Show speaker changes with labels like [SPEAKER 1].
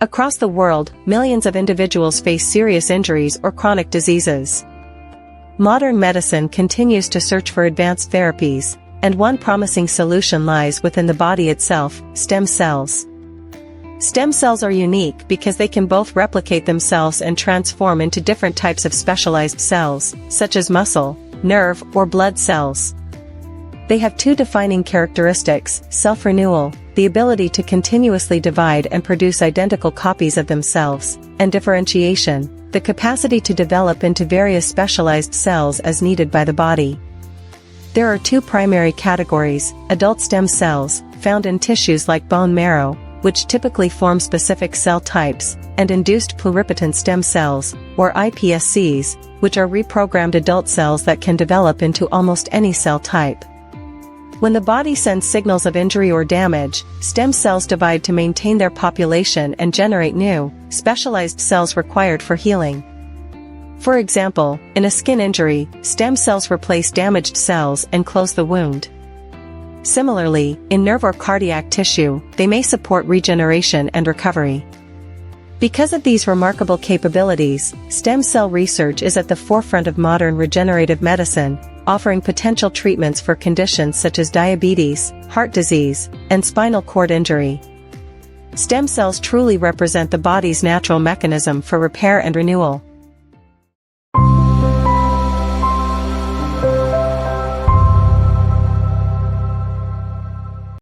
[SPEAKER 1] Across the world, millions of individuals face serious injuries or chronic diseases. Modern medicine continues to search for advanced therapies, and one promising solution lies within the body itself: stem cells. Stem cells are unique because they can both replicate themselves and transform into different types of specialized cells, such as muscle, nerve, or blood cells. They have two defining characteristics: self-renewal, the ability to continuously divide and produce identical copies of themselves, and differentiation, the capacity to develop into various specialized cells as needed by the body. There are two primary categories: adult stem cells, found in tissues like bone marrow, which typically form specific cell types, and induced pluripotent stem cells, or iPSCs, which are reprogrammed adult cells that can develop into almost any cell type. When the body sends signals of injury or damage, stem cells divide to maintain their population and generate new, specialized cells required for healing. For example, in a skin injury, stem cells replace damaged cells and close the wound. Similarly, in nerve or cardiac tissue, they may support regeneration and recovery. Because of these remarkable capabilities, stem cell research is at the forefront of modern regenerative medicine, offering potential treatments for conditions such as diabetes, heart disease, and spinal cord injury. Stem cells truly represent the body's natural mechanism for repair and renewal.